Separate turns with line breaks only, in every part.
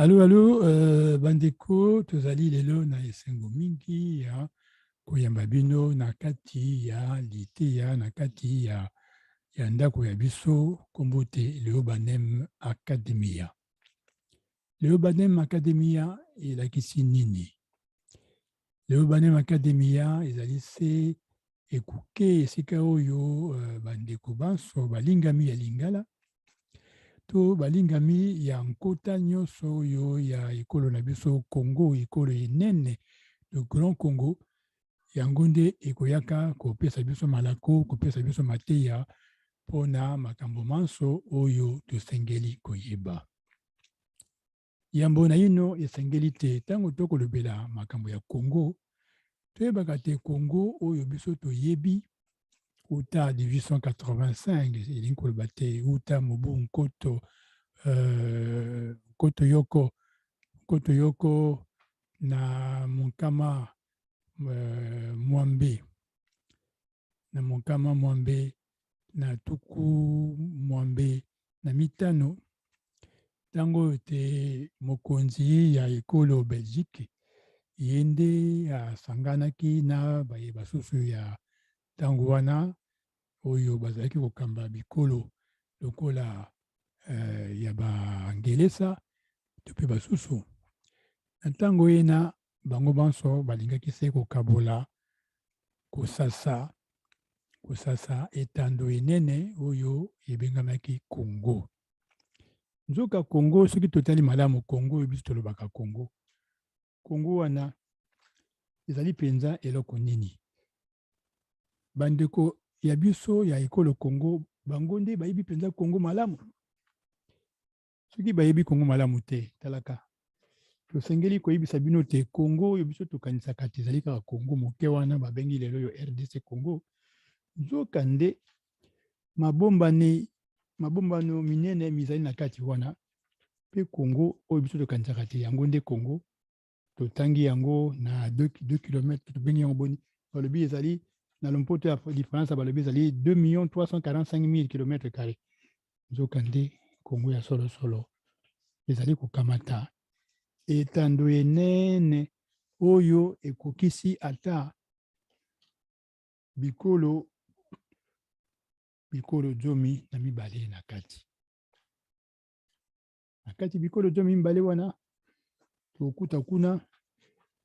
Allô, allô, bandeko, tozali lelo na esengo mingi ya koyamba bino na kati ya liteya na kati ya ndako ya biso kombo te Leobanem Academia. Leobanem Academia elakisi nini? Leobanem Academia ezali se ekuke esika oyo bandeko banso balingami ya lingala to balingami ya nkota nyonso oyo ya ekolo na biso Congo, ekolo enene le Grand Congo, yango nde ekoyaka kopesa biso malako, kopesa biso mateya mpona makambo manso oyo tosengeli koyeba. Yambo na ino esengeli te ntango tokolobela makambo ya Congo, toyebaka te Congo oyo biso toyebi uta 1885 elingi koloba te uta mobu nkoto Nkoto Yoko na Monkama Mwambe na Tuku Mwambe na mitano tango te mokonzi ya ekolo Belgique yende asanganaki na basusu ya tango wana oyo bazalaki kokamba bikolo lokola ya baangelesa to mpe basusu na ntango yena bango banso balingaki se kokabola kosasa etando enene oyo ebengamaki Congo. Nzoka Congo, soki totali malamu Congo oyo biso tolobaka Congo wana ezali mpenza eloko nini? Bandeko ya biso ya ekolo Congo bango nde bayebi mpenza Congo malamu. Soki bayebi Congo malamu te talaka tosengeli koyebisa bino te Congo oyo biso tokanisaka te ezali kaka Congo moke wana babengi lelo yo RDC Congo. Nzoka nde mabombano minene mizali na kati wana mpe Congo oyo biso tokanisaka te yango nde Congo. Totangi yango na 2 km tobengi yango boni balobi ezali na lompoto ya diference balobi ezali 2 345 000 km². Nzoka nde Congo ya solo ezali kokamata etando enene oyo ekokisi ata bikolo zomi na mibale na kati. Na kati bikolo zomi mibale wana tokuta kuna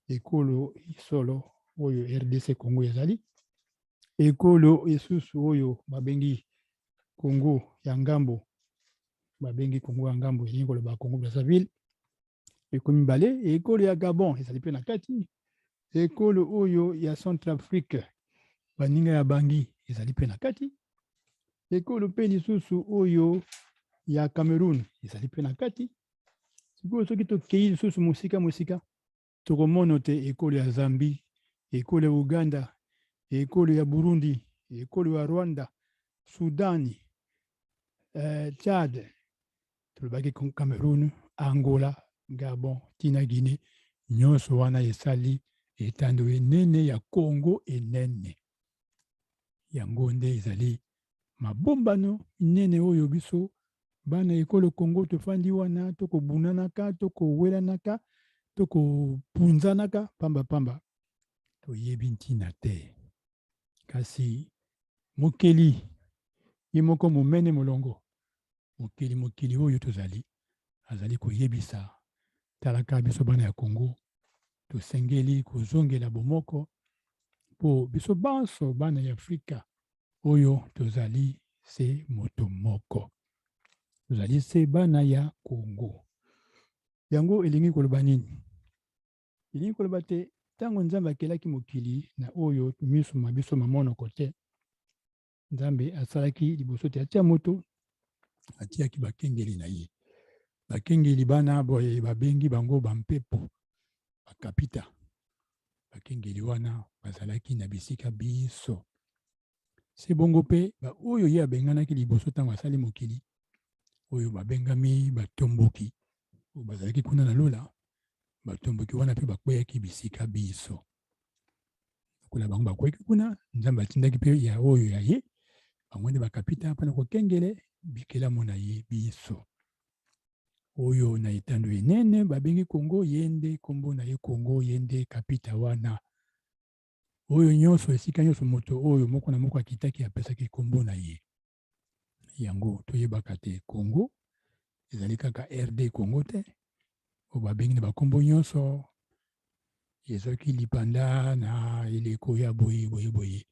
ekolo solo oyo RDC Congo ezali. Ekolo esusu oyo babengi Congo ya ngambo elingi koloba Congo Brazzaville ekomi mibale. Ekolo ya Gabon ezali mpe na kati. Ekolo oyo ya Centrafrique baninga ya Bangi ezali mpe na kati. Ekolo mpe lisusu oyo ya Cameroun ezali mpe na kati. Sikoyo soki tokei lisusu mosika tokomona te ekolo ya Zambie, ekolo ya Uganda, ekolo ya Burundi, ekolo ya Rwanda, Sudani, Tchad, tolobaki Cameroun, Angola, Gabon, tina Guinée, nyonso wana esali etando enene ya Congo enene. Yango nde ezali mabombano minene oyo biso bana ekolo Congo tofandi wana tokobunanaka, tokowelanaka, tokopunzanaka pamba toyebi ntina te. Kasi mokeli ye moko monene molongo mokeli oyo tozali azali koyebisa talaka biso bana ya Congo tosengeli kozongela bomoko po biso banso bana ya Afrika oyo tozali se moto moko, tozali se bana ya Congo. Yango elingi koloba nini? Elingi koloba te ntango Nzambe akelaki mokili na oyo miso mabiso mamonoko te, Nzambe asalaki liboso te atia moto atiaki bakengeli na ye. Bakengeli bana boye babengi bango bampepo bakapita. Bakengeli wana bazalaki na bisika biso. Se bongo mpe oyo ye abenganaki liboso ntango asali mokili oyo babengami batomboki oyo bazalaki kuna na lola. Batomboki wana mpe bakweyaki bisika biso. Lokola bango bakweyaki kuna Nzambe atindaki mpe ya oyo ya ye bango nde bakapita mpona kokengele bikelamu na ye biso. oyo na etando enene babengi Congo yende kombo na ye Congo yende kapita wana oyo nyonso esika nyonso moto oyo moko na moko akitaki apesaki kombo na ye yango toyebaka te Congo ezali kaka RD Congo te oyo babengi na bakombo nyonso ezoki lipanda na eleko ya boye boye boye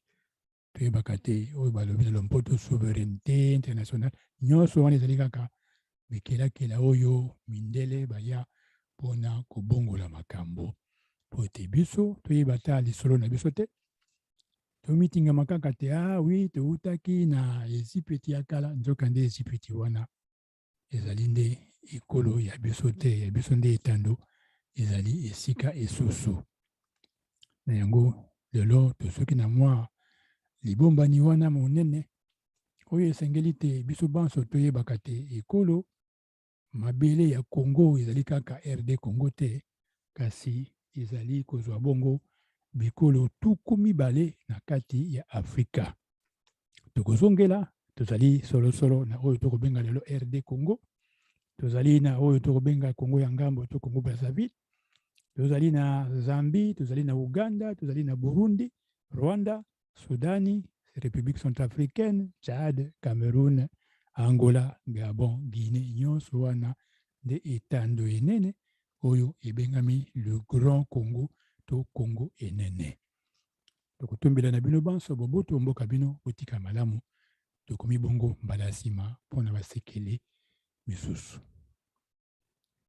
toyebaka te oyo balobi na lompoto souveraineté internationale nyonso wana ezali kaka bikelakela oyo mindele baya mpona kobongola makambo po ete biso toyeba ta lisolo na biso te tomitingama kaka te oui toutaki na Ezipiti ya kala nzoka nde Ezipiti wana ezali nde ekolo ya biso te ya biso nde etando ezali esika esusu na yango lelo tosoki na mwa libombani wana monene oyo esengeli te biso banso toyebaka te ekolo mabele ya Congo ezali kaka RD Congo te kasi ezali kozwa bongo bikolo tuku mibale na kati ya Afrika tokozongela tozali solosolo na oyo tokobenga lelo RD Congo tozali na oyo tokobenga Congo ya ngambo to Congo Brazzaville tozali na Zambie tozali na Uganda tozali na Burundi Rwanda Sudani République centrafricaine Tchad Cameroun Angola Gabon Guinée nyonso wana nde etando enene oyo ebengami le Grand Congo to Congo enene tokotombela na bino banso boboto mboka bino botika malamu tokomi bongo mbala nsima mpona basekele misusu